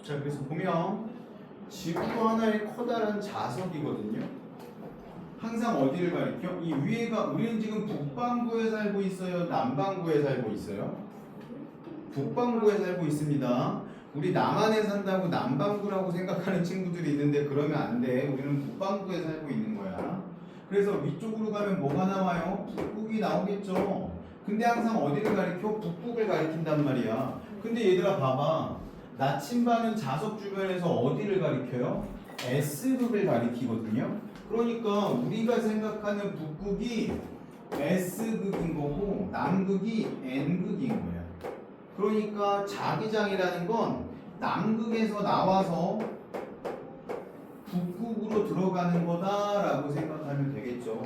자, 그래서 보면 지구도 하나의 커다란 자석이거든요. 항상 어디를 가리켜? 이 위에가 우리는 지금 북반구에 살고 있어요? 남반구에 살고 있어요? 북반구에 살고 있습니다. 우리 남한에 산다고 남반구라고 생각하는 친구들이 있는데 그러면 안 돼. 우리는 북반구에 살고 있는 거야. 그래서 위쪽으로 가면 뭐가 나와요? 북극이 나오겠죠. 근데 항상 어디를 가리켜? 북극을 가리킨단 말이야. 근데 얘들아 봐봐. 나침반은 자석 주변에서 어디를 가리켜요? S극을 가리키거든요. 그러니까 우리가 생각하는 북극이 S극인 거고 남극이 N극인 거야. 그러니까 자기장이라는 건 남극에서 나와서 북극으로 들어가는 거다라고 생각하면 되겠죠.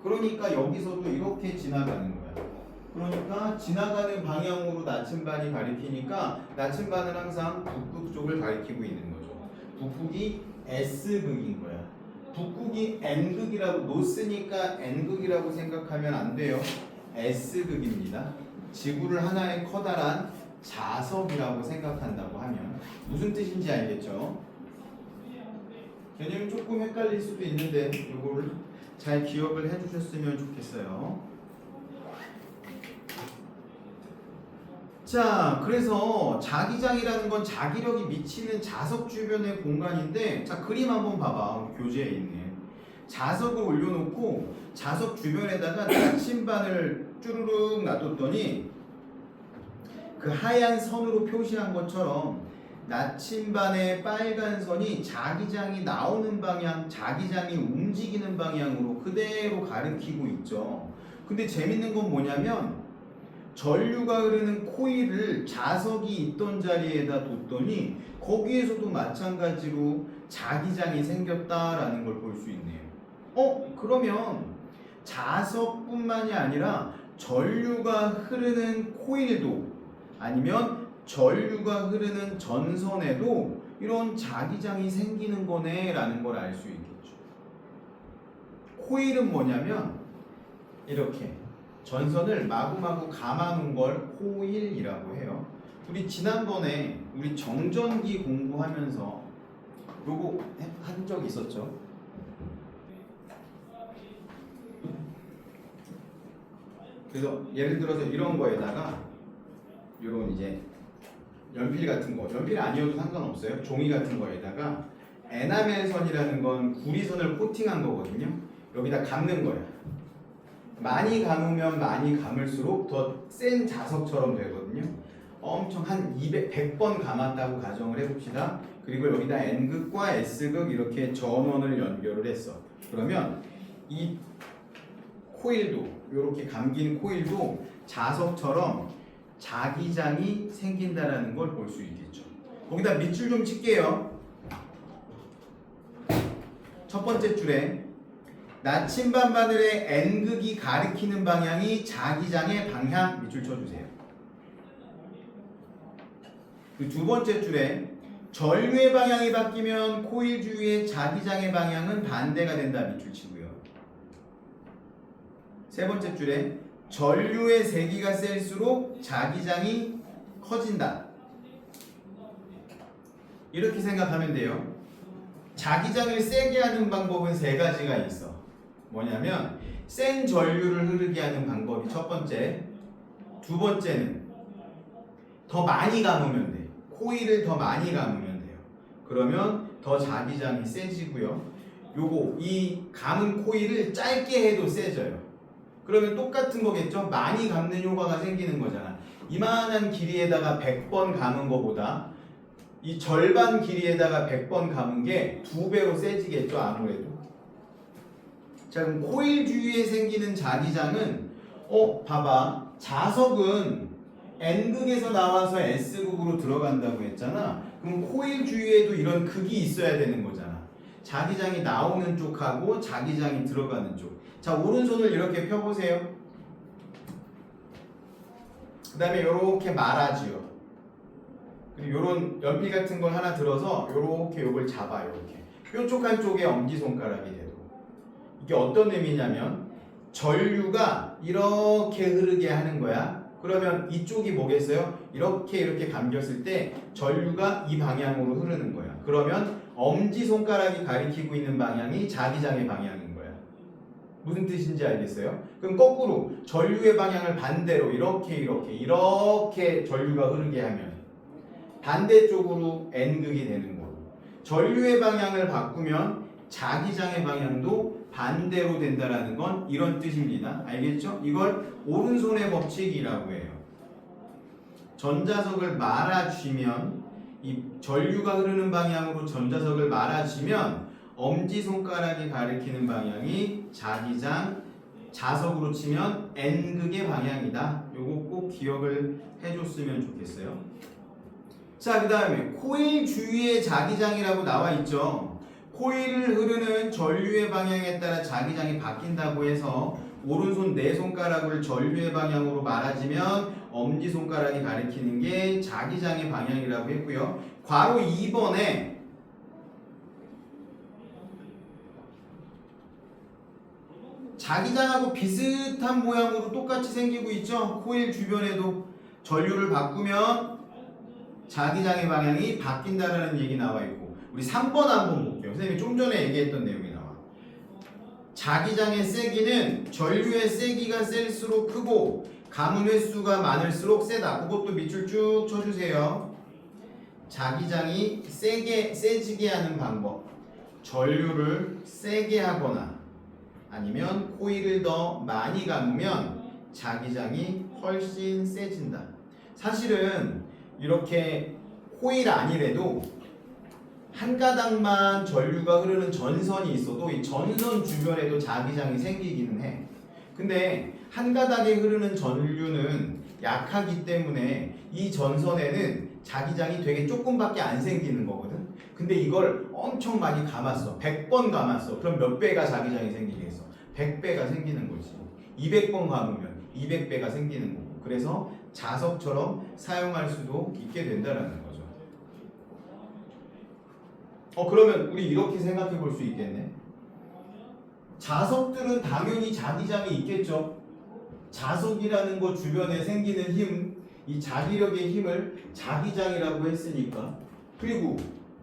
그러니까 여기서도 이렇게 지나가는 거야. 그러니까 지나가는 방향으로 나침반이 가리키니까 나침반은 항상 북극 쪽을 가리키고 있는 거죠. 북극이 S극인 거야. 북극이 N극이라고 노스니까 N극이라고 생각하면 안 돼요. S극입니다. 지구를 하나의 커다란 자석이라고 생각한다고 하면 무슨 뜻인지 알겠죠? 개념이 조금 헷갈릴 수도 있는데 이걸 잘 기억을 해주셨으면 좋겠어요. 자, 그래서 자기장이라는 건 자기력이 미치는 자석 주변의 공간인데, 자, 그림 한번 봐봐. 교재에 있네. 자석을 올려놓고 자석 주변에다가 나침반을 쭈르륵 놔뒀더니 그 하얀 선으로 표시한 것처럼 나침반의 빨간 선이 자기장이 나오는 방향, 자기장이 움직이는 방향으로 그대로 가리키고 있죠. 근데 재밌는 건 뭐냐면 전류가 흐르는 코일을 자석이 있던 자리에다 뒀더니 거기에서도 마찬가지로 자기장이 생겼다라는 걸 볼 수 있네요. 그러면 자석뿐만이 아니라 전류가 흐르는 코일도 아니면 전류가 흐르는 전선에도 이런 자기장이 생기는 거네 라는 걸 알 수 있겠죠. 코일은 뭐냐면 이렇게 전선을 마구마구 감아놓은 걸 코일이라고 해요. 우리 지난번에 우리 정전기 공부하면서 요거 한 적 있었죠. 그래서 예를 들어서 이런 거에다가 요런 이제 연필 같은 거, 연필 아니어도 상관없어요. 종이 같은 거에다가 에나멜선이라는 건 구리선을 코팅한 거거든요. 여기다 감는 거야. 많이 감으면 많이 감을수록 더 센 자석처럼 되거든요. 엄청 한 100번 감았다고 가정을 해봅시다. 그리고 여기다 N극과 S극 이렇게 전원을 연결을 했어. 그러면 이 코일도, 이렇게 감긴 코일도 자석처럼 자기장이 생긴다라는 걸 볼 수 있겠죠. 거기다 밑줄 좀 칠게요. 첫 번째 줄에 나침반 바늘의 N극이 가리키는 방향이 자기장의 방향, 밑줄 쳐주세요. 그 두 번째 줄에 전류의 방향이 바뀌면 코일 주위의 자기장의 방향은 반대가 된다, 밑줄 치고요. 세 번째 줄에 전류의 세기가 셀수록 자기장이 커진다. 이렇게 생각하면 돼요. 자기장을 세게 하는 방법은 세 가지가 있어. 뭐냐면 센 전류를 흐르게 하는 방법이 첫 번째. 두 번째는 더 많이 감으면 돼. 코일을 더 많이 감으면 돼요. 그러면 더 자기장이 세지고요. 요거 이 감은 코일을 짧게 해도 세져요. 그러면 똑같은 거겠죠? 많이 감는 효과가 생기는 거잖아. 이만한 길이에다가 100번 감은 거보다 이 절반 길이에다가 100번 감은 게 2배로 세지겠죠, 아무래도. 자, 그럼 코일 주위에 생기는 자기장은 봐봐. 자석은 N극에서 나와서 S극으로 들어간다고 했잖아. 그럼 코일 주위에도 이런 극이 있어야 되는 거잖아. 자기장이 나오는 쪽하고 자기장이 들어가는 쪽. 자, 오른손을 이렇게 펴보세요. 그 다음에 이렇게 말아지요. 그리고 요런 연필 같은 걸 하나 들어서 요렇게 요걸 잡아요. 이렇게 뾰족 한쪽에 엄지손가락이 되도록. 이게 어떤 의미냐면 전류가 이렇게 흐르게 하는 거야. 그러면 이쪽이 뭐겠어요? 이렇게 감겼을 때 전류가 이 방향으로 흐르는 거야. 그러면 엄지손가락이 가리키고 있는 방향이 자기장의 방향인 거야. 무슨 뜻인지 알겠어요? 그럼 거꾸로 전류의 방향을 반대로 이렇게 전류가 흐르게 하면 반대쪽으로 N극이 되는 거고, 전류의 방향을 바꾸면 자기장의 방향도 반대로 된다라는 건 이런 뜻입니다. 알겠죠? 이걸 오른손의 법칙이라고 해요. 전자석을 말아쥐면, 이 전류가 흐르는 방향으로 전자석을 말아쥐면 엄지손가락이 가리키는 방향이 자기장, 자석으로 치면 N극의 방향이다. 요거 꼭 기억을 해줬으면 좋겠어요. 자, 그 다음에 코일 주위에 자기장이라고 나와 있죠. 코일을 흐르는 전류의 방향에 따라 자기장이 바뀐다고 해서 오른손 네 손가락을 전류의 방향으로 말아주면 엄지손가락이 가리키는 게 자기장의 방향이라고 했고요. 괄호 2번에 자기장하고 비슷한 모양으로 똑같이 생기고 있죠. 코일 주변에도 전류를 바꾸면 자기장의 방향이 바뀐다라는 얘기 나와 있고, 우리 3번 한번 볼게요. 선생님이 좀 전에 얘기했던 내용이 나와. 자기장의 세기는 전류의 세기가 셀수록 크고 감은 횟수가 많을수록 세다. 그것도 밑줄 쭉 쳐주세요. 자기장이 세지게 하는 방법. 전류를 세게 하거나 아니면 코일을 더 많이 감으면 자기장이 훨씬 세진다. 사실은 이렇게 코일 아니래도 한 가닥만 전류가 흐르는 전선이 있어도 이 전선 주변에도 자기장이 생기기는 해. 근데 한 가닥에 흐르는 전류는 약하기 때문에 이 전선에는 자기장이 되게 조금밖에 안 생기는 거거든. 근데 이걸 엄청 많이 감았어. 100번 감았어. 그럼 몇 배가 자기장이 생기겠어? 100배가 생기는 거지. 200번 감으면 200배가 생기는 거고. 그래서 자석처럼 사용할 수도 있게 된다는 거죠. 그러면 우리 이렇게 생각해 볼 수 있겠네. 자석들은 당연히 자기장이 있겠죠. 자석이라는 것 주변에 생기는 힘, 이 자기력의 힘을 자기장이라고 했으니까. 그리고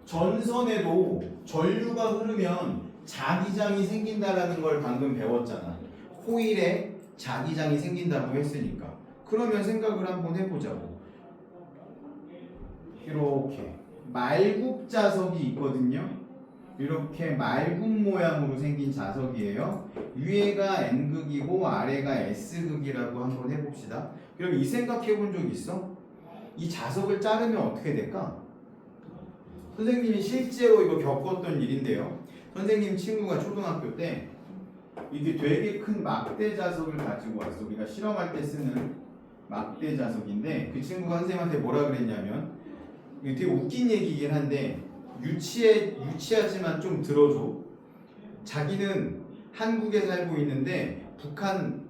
전선에도 전류가 흐르면 자기장이 생긴다라는 걸 방금 배웠잖아. 코일에 자기장이 생긴다고 했으니까. 그러면 생각을 한번 해보자고. 이렇게 말굽 자석이 있거든요. 이렇게 말굽 모양으로 생긴 자석이에요. 위에가 N극이고 아래가 S극이라고 한번 해봅시다. 그럼 이 생각해 본 적 있어? 이 자석을 자르면 어떻게 될까? 선생님이 실제로 이거 겪었던 일인데요. 선생님 친구가 초등학교 때 이게 되게 큰 막대 자석을 가지고 왔어. 우리가 실험할 때 쓰는 막대 자석인데, 그 친구가 선생님한테 뭐라 그랬냐면, 이게 되게 웃긴 얘기이긴 한데 유치하지만 좀 들어줘. 자기는 한국에 살고 있는데 북한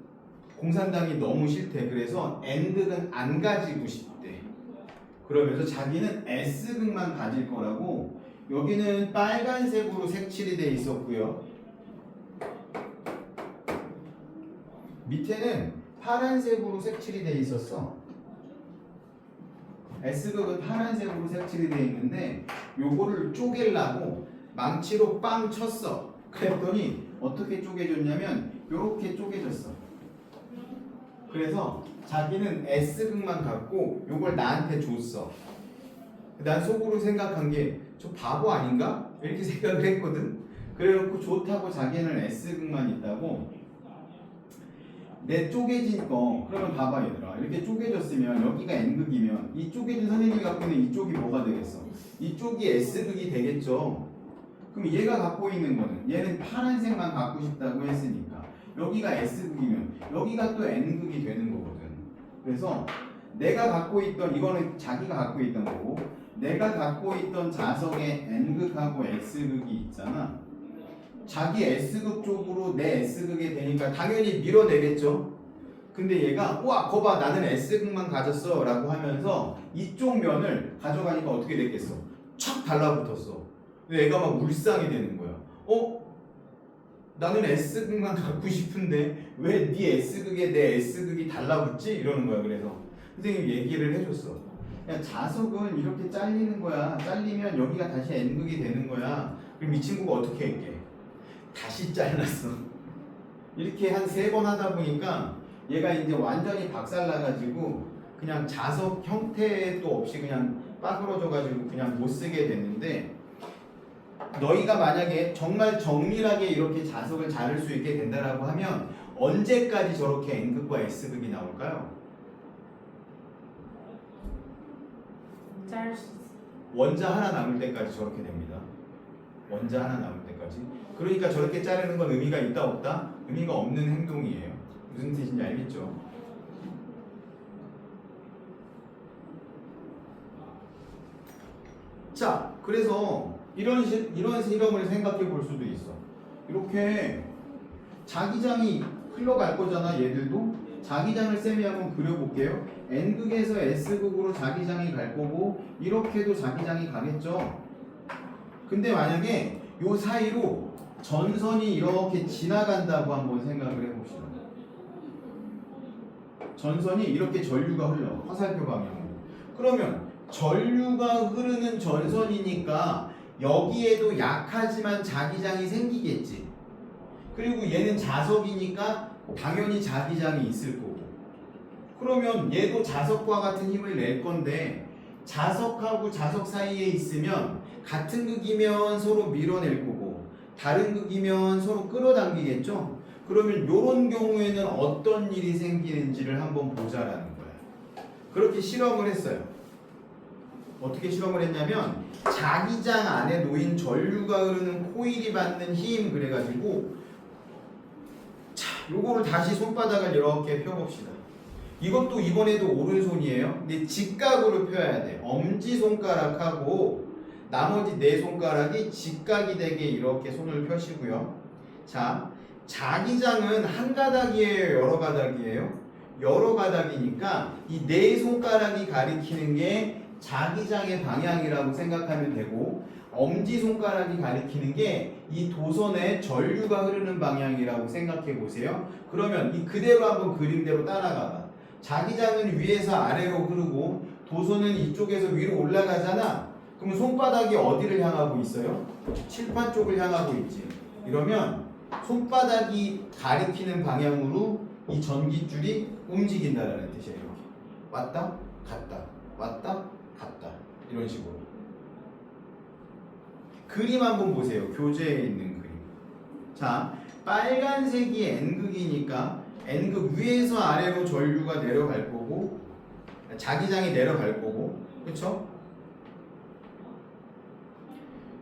공산당이 너무 싫대. 그래서 N극은 안 가지고 싶대. 그러면서 자기는 S극만 가질 거라고. 여기는 빨간색으로 색칠이 돼 있었고요. 밑에는 파란색으로 색칠이 돼 있었어. S극은 파란색으로 색칠이 돼 있는데 요거를 쪼개려고 망치로 빵 쳤어. 그랬더니 어떻게 쪼개졌냐면 요렇게 쪼개졌어. 그래서 자기는 S극만 갖고 요걸 나한테 줬어. 난 속으로 생각한 게 저 바보 아닌가? 이렇게 생각을 했거든. 그래놓고 좋다고 자기는 S극만 있다고. 내 쪼개진 거, 그러면 봐봐 얘들아, 이렇게 쪼개졌으면 여기가 N극이면 이 쪼개진 선생님이 갖고 있는 이쪽이 뭐가 되겠어? 이쪽이 S극이 되겠죠. 그럼 얘가 갖고 있는 거는, 얘는 파란색만 갖고 싶다고 했으니까 여기가 S극이면 여기가 또 N극이 되는 거거든. 그래서 내가 갖고 있던, 이거는 자기가 갖고 있던 거고, 내가 갖고 있던 자석에 N극하고 S극이 있잖아. 자기 S극 쪽으로 내 S극이 되니까 당연히 밀어내겠죠. 근데 얘가 와 거봐 나는 S극만 가졌어 라고 하면서 이쪽 면을 가져가니까 어떻게 됐겠어? 촥 달라붙었어. 근데 얘가 막 울상이 되는 거야. 나는 S극만 갖고 싶은데 왜 네 S극에 내 S극이 달라붙지? 이러는 거야. 그래서 선생님이 얘기를 해줬어. 야, 자석은 이렇게 잘리는 거야. 잘리면 여기가 다시 N극이 되는 거야. 그럼 이 친구가 어떻게 할게? 다시 잘랐어. 이렇게 한 3번 하다 보니까 얘가 이제 완전히 박살나가지고 그냥 자석 형태도 없이 그냥 빠그러져가지고 그냥 못 쓰게 됐는데, 너희가 만약에 정말 정밀하게 이렇게 자석을 자를 수 있게 된다라고 하면 언제까지 저렇게 N극과 S극이 나올까요? 자를 수 있어. 원자 하나 남을 때까지 저렇게 됩니다. 원자 하나 남을 때까지. 그러니까 저렇게 자르는 건 의미가 있다 없다? 의미가 없는 행동이에요. 무슨 뜻인지 알겠죠? 자, 그래서 이런 실험을 생각해 볼 수도 있어. 이렇게 자기장이 흘러갈 거잖아. 얘들도 자기장을 쌤이 한번 그려볼게요. N극에서 S극으로 자기장이 갈 거고 이렇게도 자기장이 가겠죠. 근데 만약에 요 사이로 전선이 이렇게 지나간다고 한번 생각을 해봅시다. 전선이 이렇게 전류가 흘러, 화살표 방향으로. 그러면 전류가 흐르는 전선이니까 여기에도 약하지만 자기장이 생기겠지. 그리고 얘는 자석이니까 당연히 자기장이 있을 거고. 그러면 얘도 자석과 같은 힘을 낼 건데, 자석하고 자석 사이에 있으면 같은 극이면 서로 밀어낼 거고 다른 극이면 서로 끌어당기겠죠. 그러면 이런 경우에는 어떤 일이 생기는지를 한번 보자라는 거야. 그렇게 실험을 했어요. 어떻게 실험을 했냐면 자기장 안에 놓인 전류가 흐르는 코일이 받는 힘, 그래가지고 자, 요거를 다시 손바닥을 이렇게 펴봅시다. 이것도 이번에도 오른손이에요. 근데 직각으로 펴야 돼. 엄지손가락하고 나머지 4손가락이 직각이 되게 이렇게 손을 펴시고요. 자, 자기장은 한 가닥이에요, 여러 가닥이에요? 여러 가닥이니까 이 4손가락이 가리키는 게 자기장의 방향이라고 생각하면 되고, 엄지손가락이 가리키는 게 이 도선에 전류가 흐르는 방향이라고 생각해 보세요. 그러면 이 그대로 한번 그림대로 따라가봐. 자기장은 위에서 아래로 흐르고 도선은 이쪽에서 위로 올라가잖아. 그럼 손바닥이 어디를 향하고 있어요? 칠판 쪽을 향하고 있지. 이러면 손바닥이 가리키는 방향으로 이 전기줄이 움직인다라는 뜻이에요. 이렇게 왔다 갔다 왔다 갔다 이런 식으로. 그림 한번 보세요. 교재에 있는 그림. 자, 빨간색이 N극이니까 N극 위에서 아래로 전류가 내려갈 거고 자기장이 내려갈 거고, 그렇죠?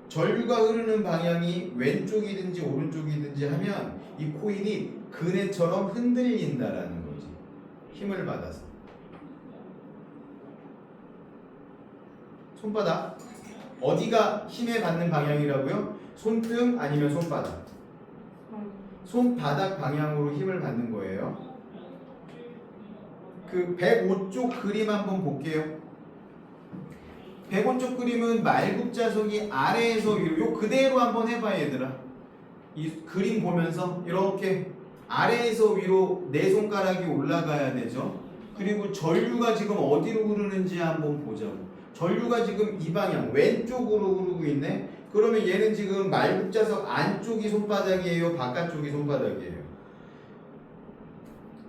전류가 흐르는 방향이 왼쪽이든지 오른쪽이든지 하면 이 코일이 그네처럼 흔들린다라는 거지. 힘을 받아서. 손바닥 어디가 힘에 받는 방향이라고요? 손등 아니면 손바닥? 손바닥 방향으로 힘을 받는 거예요. 그 105쪽 그림 한번 볼게요. 105쪽 그림은 말굽자석이 아래에서 위로, 요 그대로 한번 해봐 얘들아. 이 그림 보면서 이렇게 아래에서 위로 4손가락이 올라가야 되죠. 그리고 전류가 지금 어디로 흐르는지 한번 보자고. 전류가 지금 이 방향 왼쪽으로 흐르고 있네. 그러면 얘는 지금 말굽자석 안쪽이 손바닥이에요, 바깥쪽이 손바닥이에요?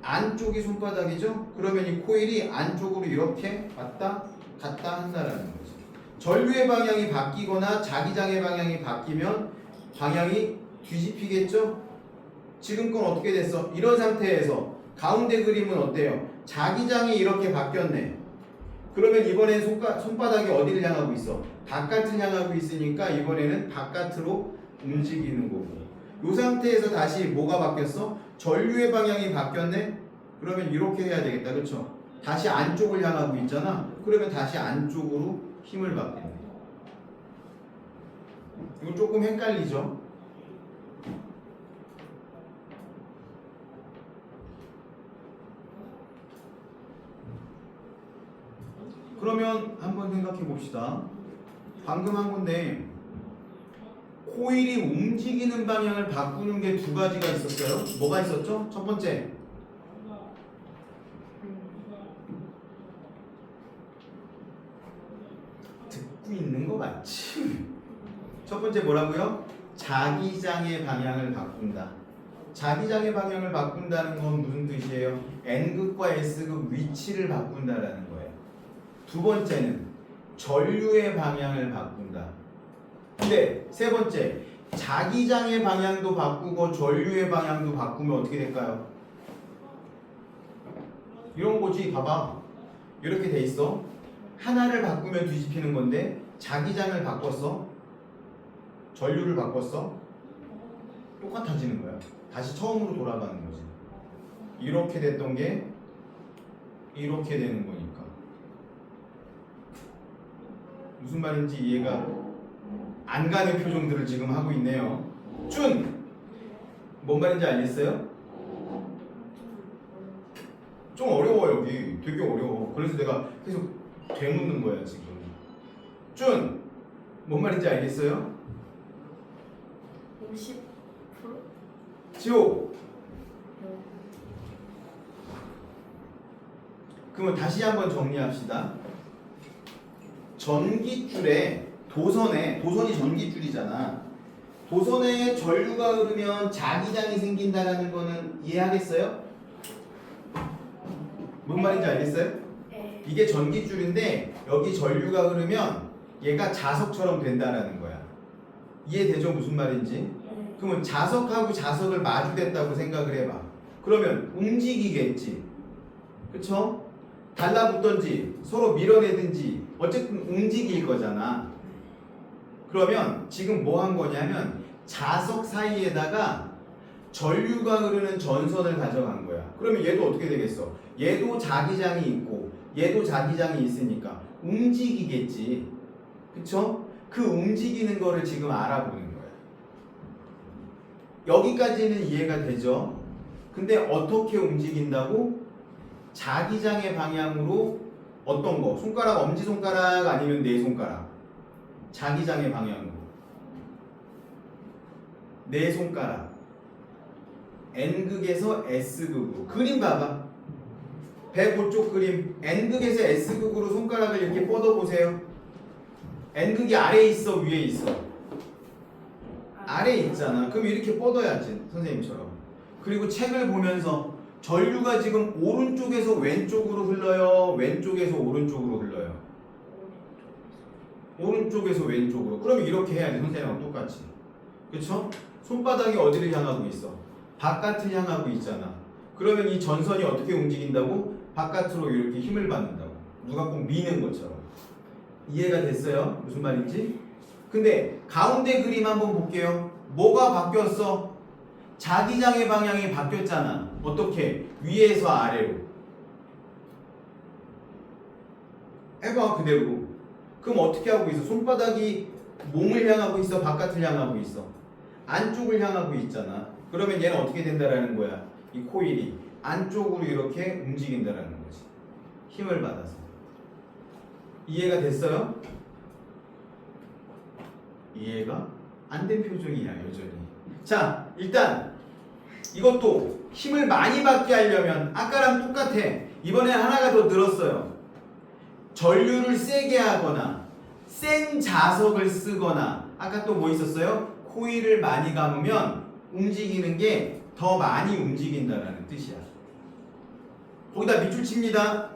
안쪽이 손바닥이죠. 그러면 이 코일이 안쪽으로 이렇게 왔다 갔다 한다라는 거죠. 전류의 방향이 바뀌거나 자기장의 방향이 바뀌면 방향이 뒤집히겠죠. 지금 건 어떻게 됐어? 이런 상태에서 가운데 그림은 어때요? 자기장이 이렇게 바뀌었네. 그러면 이번엔 손바닥이 어디를 향하고 있어? 바깥을 향하고 있으니까 이번에는 바깥으로 움직이는 거고, 이 상태에서 다시 뭐가 바뀌었어? 전류의 방향이 바뀌었네? 그러면 이렇게 해야 되겠다, 그쵸? 다시 안쪽을 향하고 있잖아. 그러면 다시 안쪽으로 힘을 받겠네. 이거 조금 헷갈리죠? 그러면 한번 생각해 봅시다. 방금 한 건데 코일이 움직이는 방향을 바꾸는 게 두 가지가 있었어요. 뭐가 있었죠? 첫 번째, 듣고 있는 거 맞지? 첫 번째 뭐라고요? 자기장의 방향을 바꾼다. 자기장의 방향을 바꾼다는 건 무슨 뜻이에요? N극과 S극 위치를 바꾼다라는 거예요. 두 번째는 전류의 방향을 바꾼다. 근데 세 번째, 자기장의 방향도 바꾸고 전류의 방향도 바꾸면 어떻게 될까요? 이런 거지. 봐봐. 이렇게 돼 있어. 하나를 바꾸면 뒤집히는 건데 자기장을 바꿨어. 전류를 바꿨어. 똑같아지는 거야. 다시 처음으로 돌아가는 거지. 이렇게 됐던 게 이렇게 되는 거니까. 무슨 말인지 이해가 안 가는 표정들을 지금 하고 있네요. 준! 뭔 말인지 알겠어요? 좀 어려워 여기. 되게 어려워. 그래서 내가 계속 되묻는 거야 지금. 준! 뭔 말인지 알겠어요? 50%? 지호! 그러면 다시 한번 정리합시다. 전기줄에 도선이 전기줄이잖아. 도선에 전류가 흐르면 자기장이 생긴다라는 거는 이해하겠어요? 뭔 말인지 알겠어요? 네. 이게 전기줄인데 여기 전류가 흐르면 얘가 자석처럼 된다라는 거야. 이해되죠? 무슨 말인지? 네. 그러면 자석하고 자석을 마주댔다고 생각을 해봐. 그러면 움직이겠지. 그쵸? 달라붙던지 서로 밀어내든지 어쨌든 움직일 거잖아. 그러면 지금 뭐 한 거냐면 자석 사이에다가 전류가 흐르는 전선을 가져간 거야. 그러면 얘도 어떻게 되겠어? 얘도 자기장이 있고 얘도 자기장이 있으니까 움직이겠지. 그쵸? 그 움직이는 거를 지금 알아보는 거야. 여기까지는 이해가 되죠? 근데 어떻게 움직인다고? 자기장의 방향으로 어떤 거? 손가락, 엄지손가락 아니면 네 손가락? 자기장의 방향으로 네 손가락 N극에서 S극으로. 그림 봐봐. 105쪽 그림. N극에서 S극으로 손가락을 이렇게 뻗어보세요. N극이 아래에 있어 위에 있어? 아래에 있잖아. 그럼 이렇게 뻗어야지 선생님처럼. 그리고 책을 보면서 전류가 지금 오른쪽에서 왼쪽으로 흘러요? 왼쪽에서 오른쪽으로 흘러요? 오른쪽에서 왼쪽으로. 그럼 이렇게 해야지 선생님하고 똑같이. 그쵸? 손바닥이 어디를 향하고 있어? 바깥을 향하고 있잖아. 그러면 이 전선이 어떻게 움직인다고? 바깥으로 이렇게 힘을 받는다고. 누가 꼭 미는 것처럼. 이해가 됐어요? 무슨 말인지? 근데 가운데 그림 한번 볼게요. 뭐가 바뀌었어? 자기장의 방향이 바뀌었잖아. 어떻게? 위에서 아래로. 해봐 그대로. 그럼 어떻게 하고 있어? 손바닥이 몸을 향하고 있어? 바깥을 향하고 있어? 안쪽을 향하고 있잖아. 그러면 얘는 어떻게 된다라는 거야? 이 코일이 안쪽으로 이렇게 움직인다라는 거지. 힘을 받아서. 이해가 됐어요? 이해가 안 된 표정이야 여전히. 자, 일단 이것도 힘을 많이 받게 하려면 아까랑 똑같아. 이번에 하나가 더 늘었어요. 전류를 세게 하거나 센 자석을 쓰거나. 아까 또 뭐 있었어요? 코일을 많이 감으면 움직이는 게 더 많이 움직인다라는 뜻이야. 거기다 밑줄 칩니다.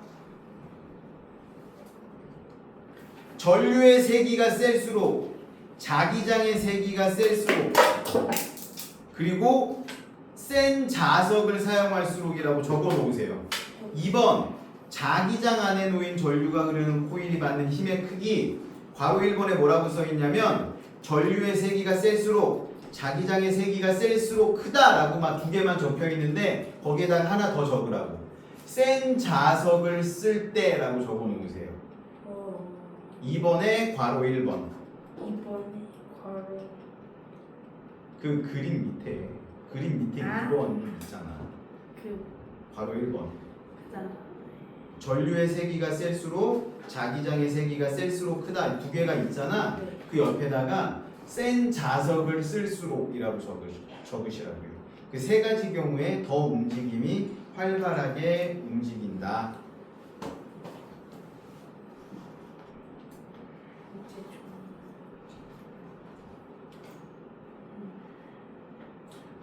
전류의 세기가 셀수록 자기장의 세기가 셀수록 그리고 센 자석을 사용할수록이라고 적어 놓으세요. 2번 자기장 안에 놓인 전류가 흐르는 코일이 받는 힘의 크기. 괄호 1번에 뭐라고 써 있냐면 전류의 세기가 셀수록 자기장의 세기가 셀수록 크다라고 막 두 개만 적혀 있는데 거기에다가 하나 더 적으라고. 센 자석을 쓸 때라고 적어 놓으세요. 2번에 괄호 1번. 2번에 괄호. 그 그림 밑에 2번 있잖아. 그 괄호 1번. 그다음. 전류의 세기가 셀수록 자기장의 세기가 셀수록 크다. 두 개가 있잖아. 네. 그 옆에다가 센 자석을 쓸수록이라고 적으시라고요. 그 세 가지 경우에 더 움직임이 활발하게 움직인다. 이제 좀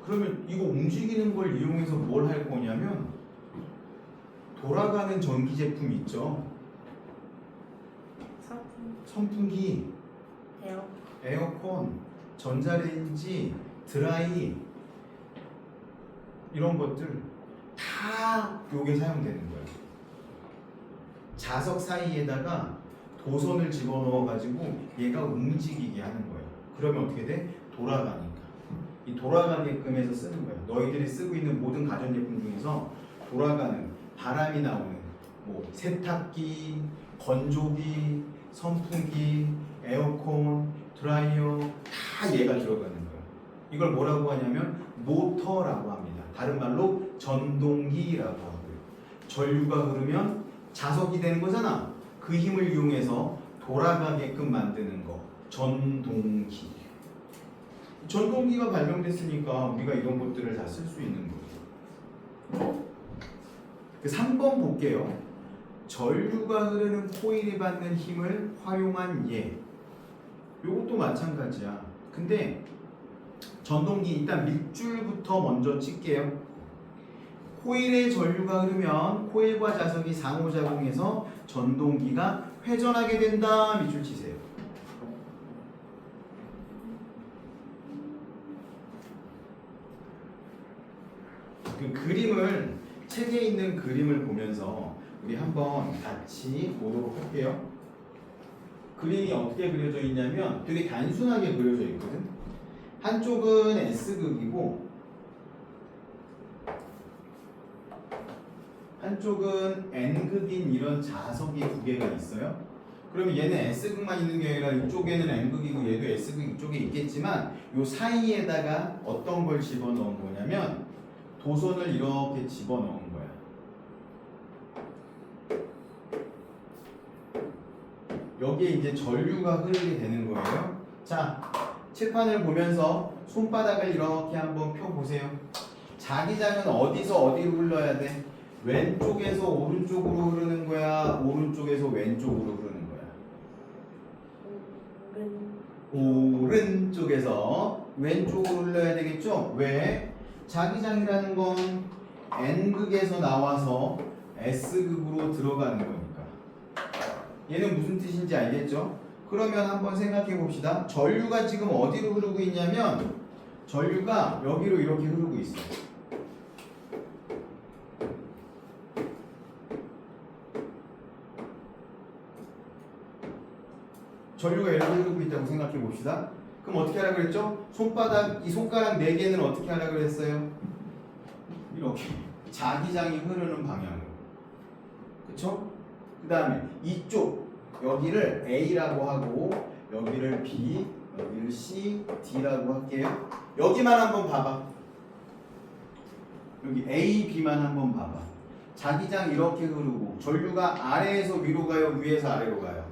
그러면 이거 움직이는 걸 이용해서 뭘 할 거냐면 돌아가는 전기 제품 있죠. 상품 선풍기, 에어 에어컨, 전자레인지, 드라이 이런 것들 다 요게 사용되는 거예요. 자석 사이에다가 도선을 집어넣어 가지고 얘가 움직이게 하는 거예요. 그러면 어떻게 돼? 돌아가니까. 이 돌아가게끔 해서 쓰는 거예요. 너희들이 쓰고 있는 모든 가전제품 중에서 돌아가는 바람이 나오는 뭐 세탁기, 건조기, 선풍기, 에어컨, 드라이어 다 얘가 들어가는 거예요. 이걸 뭐라고 하냐면 모터라고 합니다. 다른 말로 전동기라고 하고요. 전류가 흐르면 자석이 되는 거잖아. 그 힘을 이용해서 돌아가게끔 만드는 거 전동기. 전동기가 발명됐으니까 우리가 이런 것들을 다 쓸 수 있는 거죠. 그 3번 볼게요. 전류가 흐르는 코일이 받는 힘을 활용한 예. 요것도 마찬가지야. 근데 전동기 일단 밑줄부터 먼저 칠게요. 코일에 전류가 흐르면 코일과 자석이 상호작용해서 전동기가 회전하게 된다. 밑줄 치세요. 그 그림을 책에 있는 그림을 보면서 우리 한번 같이 보도록 할게요. 그림이 어떻게 그려져 있냐면 되게 단순하게 그려져 있거든. 한쪽은 S극이고 한쪽은 N극인 이런 자석이 두 개가 있어요. 그러면 얘는 S극만 있는 게 아니라 이쪽에는 N극이고 얘도 S극 이쪽에 있겠지만 요 사이에다가 어떤 걸 집어넣은 거냐면 도선을 이렇게 집어넣은 거야. 여기에 이제 전류가 흐르게 되는 거예요. 자, 칠판을 보면서 손바닥을 이렇게 한번 펴보세요. 자기장은 어디서 어디로 흘러야 돼? 왼쪽에서 오른쪽으로 흐르는 거야? 오른쪽에서 왼쪽으로 흐르는 거야? 오른쪽에서 왼쪽으로 흘러야 되겠죠? 왜? 자기장이라는 건 N극에서 나와서 S극으로 들어가는 거니까. 얘는 무슨 뜻인지 알겠죠? 그러면 한번 생각해 봅시다. 전류가 지금 어디로 흐르고 있냐면 전류가 여기로 이렇게 흐르고 있어요. 전류가 이렇게 흐르고 있다고 생각해 봅시다. 그럼 어떻게 하라 그랬죠? 이 손가락 4개는 어떻게 하라 그랬어요? 이렇게 자기장이 흐르는 방향으로. 그쵸? 그 다음에 이쪽 여기를 A라고 하고 여기를 B, 여기를 C, D라고 할게요. 여기만 한번 봐봐. 여기 A, B만 한번 봐봐. 자기장 이렇게 흐르고 전류가 아래에서 위로 가요? 위에서 아래로 가요?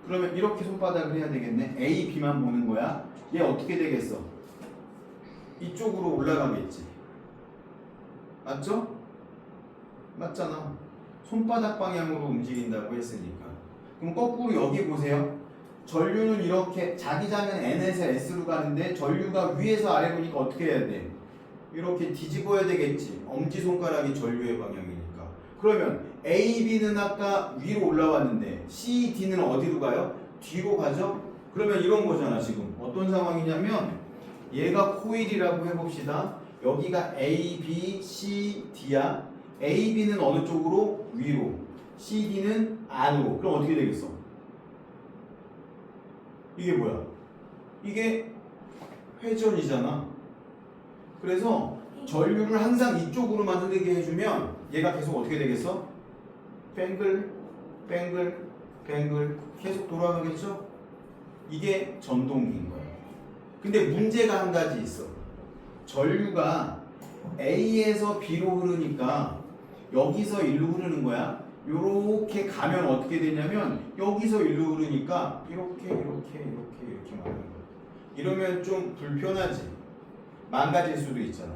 그러면 이렇게 손바닥을 해야 되겠네. A, B만 보는 거야. 얘 어떻게 되겠어? 이쪽으로 올라가겠지. 맞죠? 맞잖아. 손바닥 방향으로 움직인다고 했으니까. 그럼 거꾸로 여기 보세요. 전류는 이렇게 자기장은 N에서 S로 가는데 전류가 위에서 아래로니까 어떻게 해야 돼? 이렇게 뒤집어야 되겠지. 엄지손가락이 전류의 방향이니까. 그러면 A, B는 아까 위로 올라왔는데 C, D는 어디로 가요? 뒤로 가죠? 그러면 이런 거잖아 지금. 어떤 상황이냐면 얘가 코일이라고 해봅시다. 여기가 A, B, C, D야. A, B는 어느 쪽으로? 위로. C, D는 안으로. 그럼 어떻게 되겠어? 이게 뭐야? 이게 회전이잖아. 그래서 전류를 항상 이쪽으로만 흐르게 해주면 얘가 계속 어떻게 되겠어? 뱅글, 뱅글, 뱅글 계속 돌아가겠죠? 이게 전동기인 거예요. 근데 문제가 한 가지 있어. 전류가 A에서 B로 흐르니까 여기서 일로 흐르는 거야. 요렇게 가면 어떻게 되냐면 여기서 일로 흐르니까 이렇게 가는 거야. 이러면 좀 불편하지. 망가질 수도 있잖아.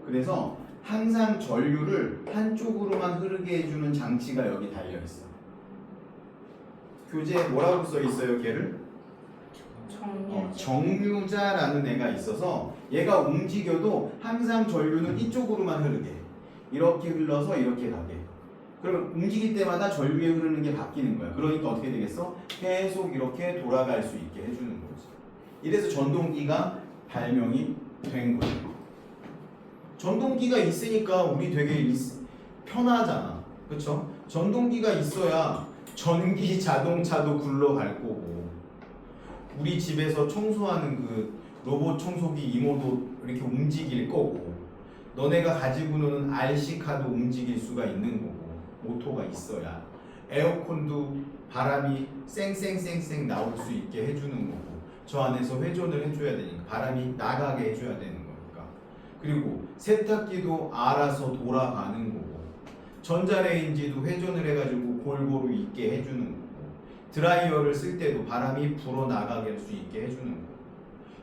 그래서 항상 전류를 한쪽으로만 흐르게 해주는 장치가 여기 달려있어. 교재에 뭐라고 써 있어요, 걔를? 정류자라는 애가 있어서 얘가 움직여도 항상 전류는 이쪽으로만 흐르게 해. 이렇게 흘러서 이렇게 가게. 그러면 움직일 때마다 전류에 흐르는 게 바뀌는 거야. 그러니까 어떻게 되겠어? 계속 이렇게 돌아갈 수 있게 해주는 거지. 이래서 전동기가 발명이 된 거예요. 전동기가 있으니까 우리 되게 편하잖아. 그쵸? 전동기가 있어야 전기 자동차도 굴러갈 거고, 우리 집에서 청소하는 그 로봇 청소기 이모도 이렇게 움직일 거고, 너네가 가지고 노는 RC카도 움직일 수가 있는 거고, 모터가 있어야 에어컨도 바람이 쌩쌩쌩쌩 나올 수 있게 해주는 거고, 저 안에서 회전을 해줘야 되니까 바람이 나가게 해줘야 되는 거니까. 그리고 세탁기도 알아서 돌아가는 거고, 전자레인지도 회전을 해가지고 골고루 있게 해주는 거고, 드라이어를 쓸 때도 바람이 불어나가게 할 수 있게 해주는 거고.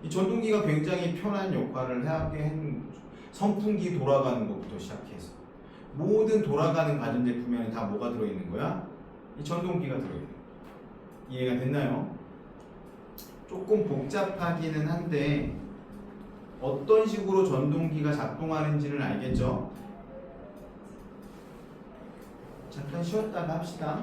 이 전동기가 굉장히 편한 역할을 하게 하는 거죠. 선풍기 돌아가는 것부터 시작해서 모든 돌아가는 가전제품에는 다 뭐가 들어있는 거야? 이 전동기가 들어있는 거야. 이해가 됐나요? 조금 복잡하기는 한데 어떤 식으로 전동기가 작동하는지는 알겠죠? 잠깐 쉬었다가 합시다.